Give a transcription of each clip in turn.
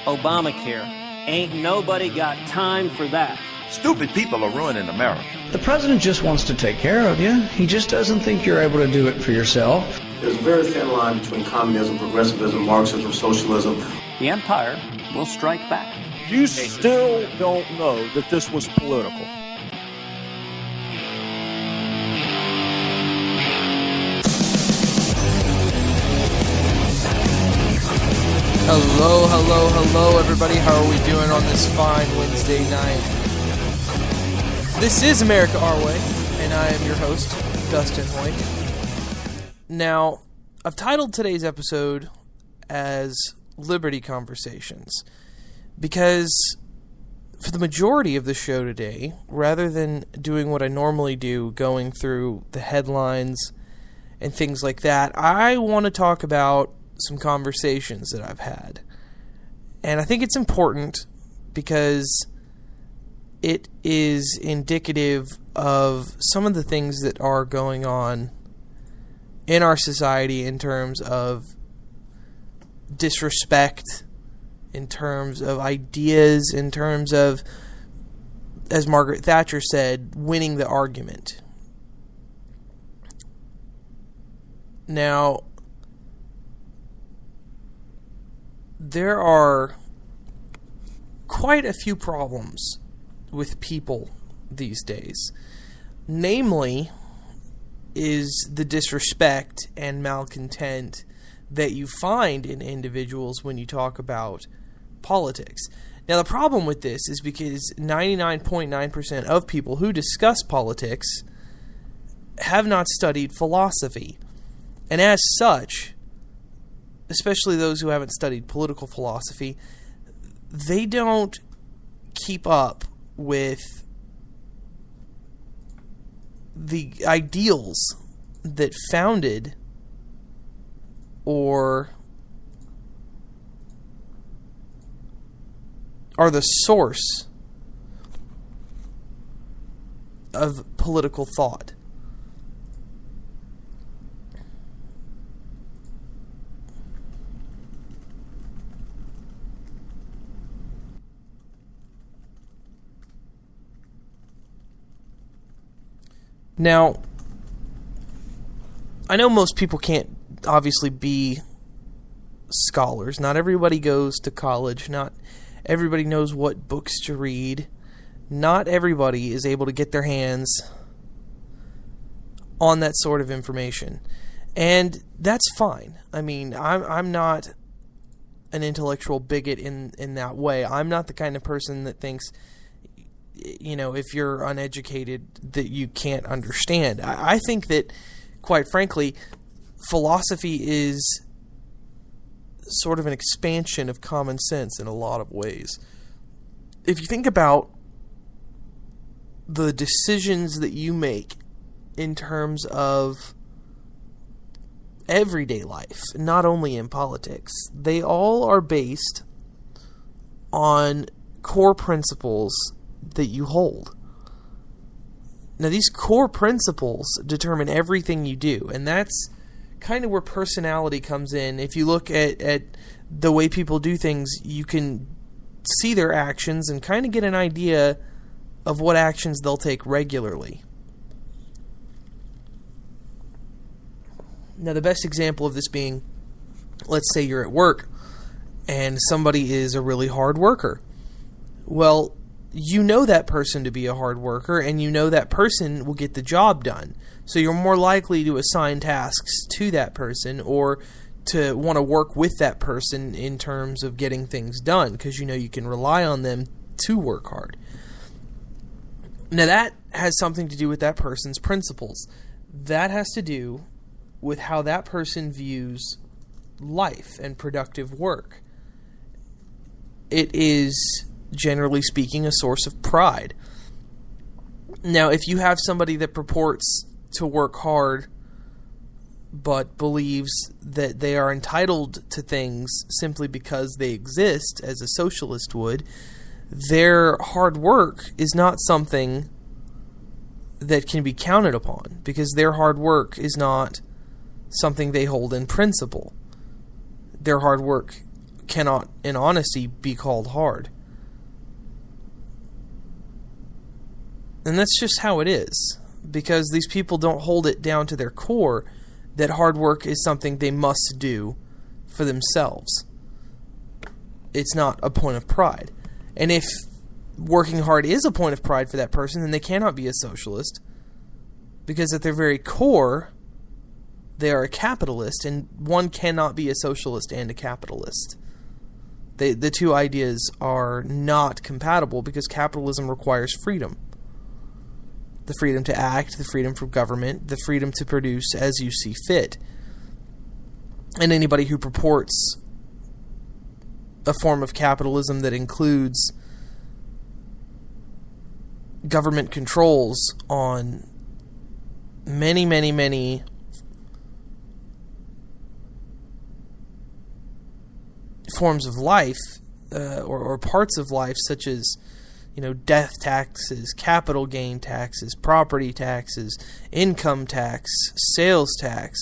Obamacare. Ain't nobody got time for that. Stupid people are ruining America. The president just wants to take care of you. He just doesn't think you're able to do it for yourself. There's a very thin line between communism, progressivism, Marxism, socialism. The empire will strike back. You still don't know that this was political. Hello, everybody. How are we doing on this fine Wednesday night? This is America Our Way, and I am your host, Dustin Hoyt. Now, I've titled today's episode as Liberty Conversations because for the majority of the show today, rather than doing what I normally do, going through the headlines and things like that, I want to talk about some conversations that I've had. And I think it's important because it is indicative of some of the things that are going on in our society in terms of disrespect, in terms of ideas, in terms of, as Margaret Thatcher said, winning the argument. Now, there are quite a few problems with people these days. Namely, is the disrespect and malcontent that you find in individuals when you talk about politics. Now, the problem with this is because 99.9% of people who discuss politics have not studied philosophy. And as such, especially those who haven't studied political philosophy, they don't keep up with the ideals that founded or are the source of political thought. Now, I know most people can't obviously be scholars. Not everybody goes to college. Not everybody knows what books to read. Not everybody is able to get their hands on that sort of information. And that's fine. I mean, I'm not an intellectual bigot in that way. I'm not the kind of person that thinks, you know, if you're uneducated, that you can't understand. I think that, quite frankly, philosophy is sort of an expansion of common sense in a lot of ways. If you think about the decisions that you make in terms of everyday life, not only in politics, they all are based on core principles that you hold. Now, these core principles determine everything you do, and that's kind of where personality comes in. If you look at the way people do things, you can see their actions and kind of get an idea of what actions they'll take regularly. Now, the best example of this being, let's say you're at work and somebody is a really hard worker. Well, you know that person to be a hard worker, and you know that person will get the job done. So you're more likely to assign tasks to that person or to want to work with that person in terms of getting things done because you know you can rely on them to work hard. Now that has something to do with that person's principles. That has to do with how that person views life and productive work. It is, generally speaking, a source of pride. Now, if you have somebody that purports to work hard but believes that they are entitled to things simply because they exist, as a socialist would, their hard work is not something that can be counted upon because their hard work is not something they hold in principle. Their hard work cannot, in honesty, be called hard. And that's just how it is, because these people don't hold it down to their core that hard work is something they must do for themselves. It's not a point of pride. And if working hard is a point of pride for that person, then they cannot be a socialist, because at their very core, they are a capitalist, and one cannot be a socialist and a capitalist. The two ideas are not compatible, because capitalism requires freedom. The freedom to act, the freedom from government, the freedom to produce as you see fit. And anybody who purports a form of capitalism that includes government controls on many, many, many forms of life, or parts of life, such as, death taxes, capital gain taxes, property taxes, income tax, sales tax,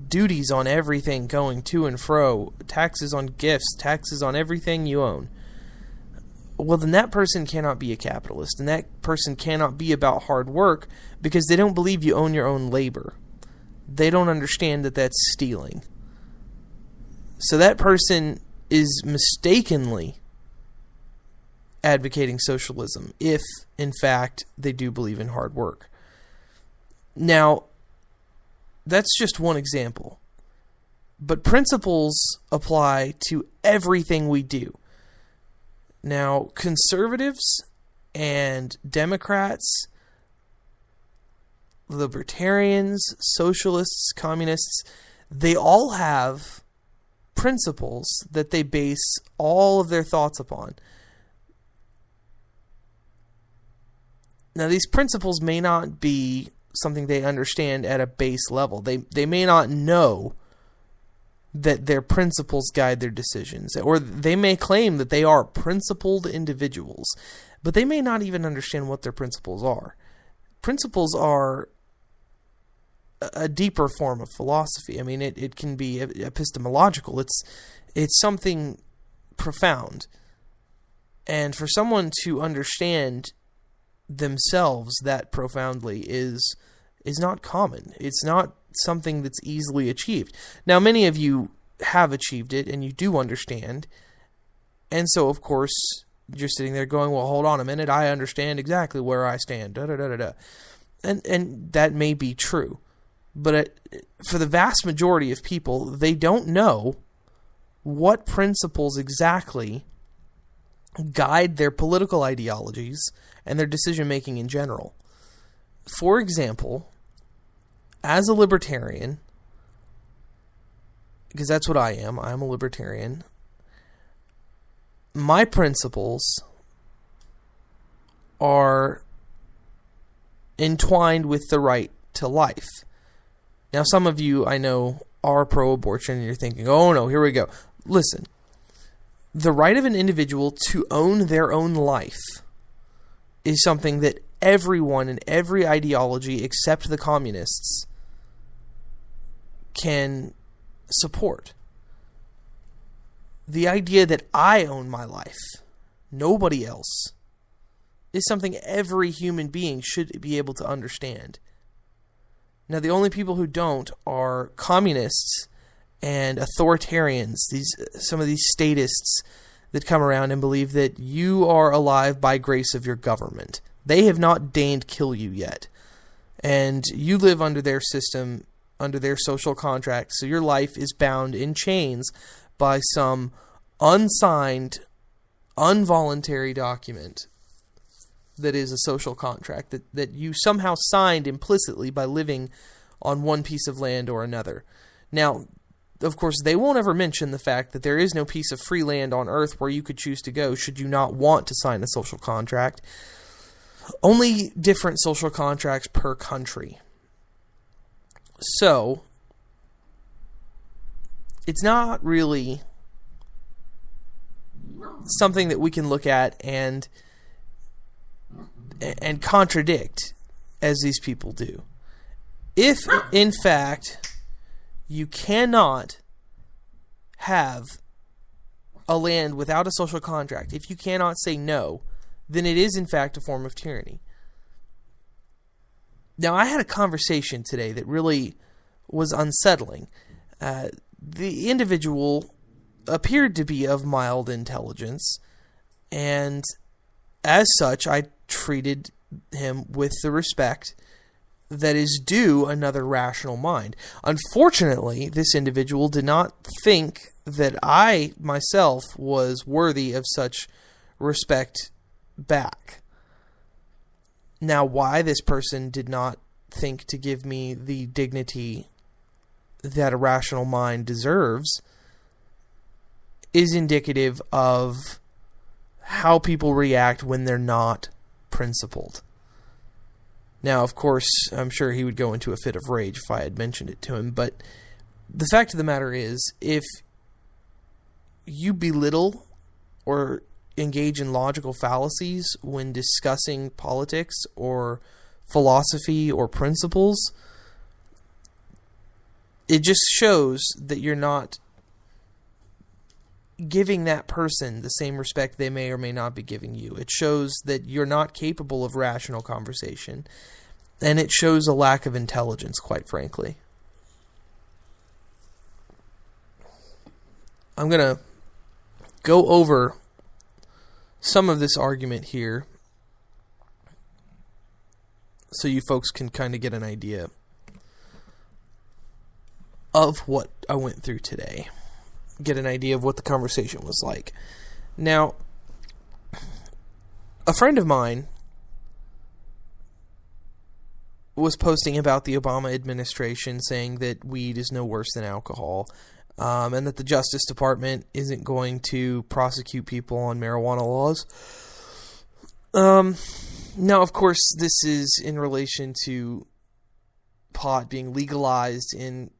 duties on everything going to and fro, taxes on gifts, taxes on everything you own. Well, then that person cannot be a capitalist, and that person cannot be about hard work, because they don't believe you own your own labor. They don't understand that that's stealing. So that person is mistakenly advocating socialism, if, in fact, they do believe in hard work. Now, that's just one example. But principles apply to everything we do. Now, conservatives and Democrats, libertarians, socialists, communists, they all have principles that they base all of their thoughts upon. Now, these principles may not be something they understand at a base level. They may not know that their principles guide their decisions, or they may claim that they are principled individuals, but they may not even understand what their principles are. Principles are a deeper form of philosophy. I mean, it can be epistemological. It's something profound. And for someone to understand themselves that profoundly is not common. It's not something that's easily achieved. Now, many of you have achieved it, and you do understand. And so, of course, you're sitting there going, well, hold on a minute, I understand exactly where I stand. Da-da-da-da-da. And that may be true. But for the vast majority of people, they don't know what principles exactly guide their political ideologies and their decision-making in general. For example, as a libertarian, because that's what I am a libertarian, my principles are entwined with the right to life. Now, some of you, I know, are pro-abortion, and you're thinking, oh no, here we go. Listen, the right of an individual to own their own life is something that everyone in every ideology except the communists can support. The idea that I own my life, nobody else, is something every human being should be able to understand. Now, the only people who don't are communists and authoritarians, some of these statists that come around and believe that you are alive by grace of your government. They have not deigned kill you yet. And you live under their system, under their social contract, so your life is bound in chains by some unsigned, involuntary document that is a social contract that you somehow signed implicitly by living on one piece of land or another. Now, of course, they won't ever mention the fact that there is no piece of free land on earth where you could choose to go should you not want to sign a social contract. Only different social contracts per country. So, it's not really something that we can look at and contradict as these people do. If, in fact, you cannot have a land without a social contract, if you cannot say no, then it is in fact a form of tyranny. Now, I had a conversation today that really was unsettling. The individual appeared to be of mild intelligence, and as such, I treated him with the respect that is due another rational mind. Unfortunately, this individual did not think that I, myself, was worthy of such respect back. Now, why this person did not think to give me the dignity that a rational mind deserves is indicative of how people react when they're not principled. Now, of course, I'm sure he would go into a fit of rage if I had mentioned it to him, but the fact of the matter is, if you belittle or engage in logical fallacies when discussing politics or philosophy or principles, it just shows that you're not giving that person the same respect they may or may not be giving you. It shows that you're not capable of rational conversation, and it shows a lack of intelligence, quite frankly. I'm going to go over some of this argument here so you folks can kind of get an idea of what I went through today. Get an idea of what the conversation was like. Now, a friend of mine was posting about the Obama administration, saying that weed is no worse than alcohol, and that the Justice Department isn't going to prosecute people on marijuana laws. Now, of course, this is in relation to pot being legalized in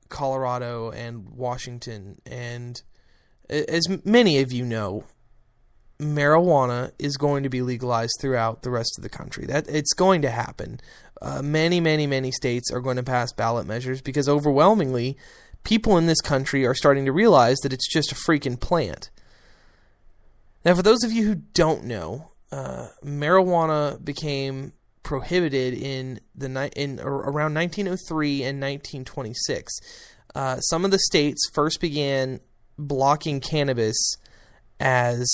Colorado and Washington, and as many of you know, marijuana is going to be legalized throughout the rest of the country. That it's going to happen. Many states are going to pass ballot measures because overwhelmingly people in this country are starting to realize that it's just a freaking plant. Now, for those of you who don't know, marijuana became prohibited in around 1903 and 1926. Some of the states first began blocking cannabis as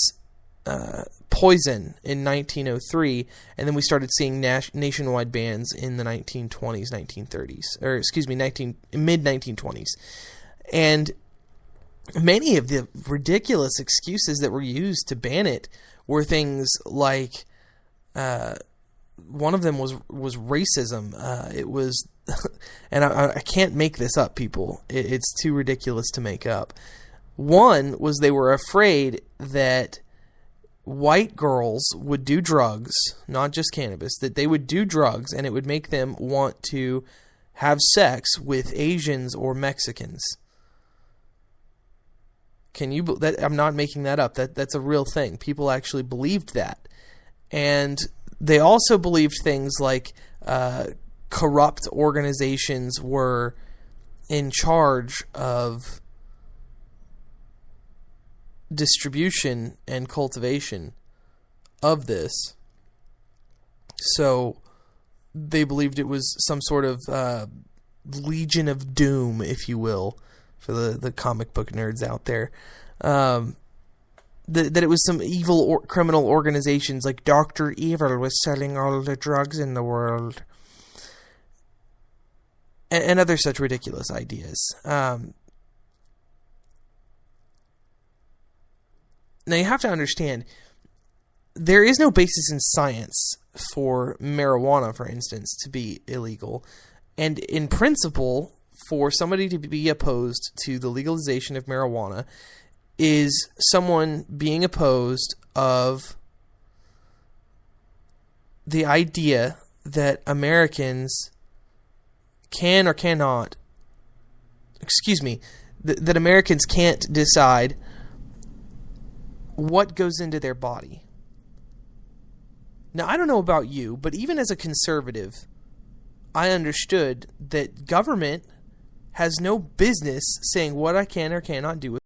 poison in 1903, and then we started seeing nationwide bans in the 1920s, 1930s, or excuse me, mid-1920s. And many of the ridiculous excuses that were used to ban it were things like, one of them was racism. It was, and I can't make this up, people. It's too ridiculous to make up. One was they were afraid that white girls would do drugs, not just cannabis, that they would do drugs and it would make them want to have sex with Asians or Mexicans. Can you? I'm not making that up. That's a real thing. People actually believed that. And they also believed things like corrupt organizations were in charge of distribution and cultivation of this. So they believed it was some sort of Legion of Doom, if you will, for the comic book nerds out there. That it was some evil or criminal organizations like Dr. Evil was selling all the drugs in the world. And other such ridiculous ideas. Now, you have to understand, there is no basis in science for marijuana, for instance, to be illegal. And in principle, for somebody to be opposed to the legalization of marijuana is someone being opposed of the idea that Americans can or cannot, that Americans can't decide what goes into their body. Now, I don't know about you, but even as a conservative, I understood that government has no business saying what I can or cannot do with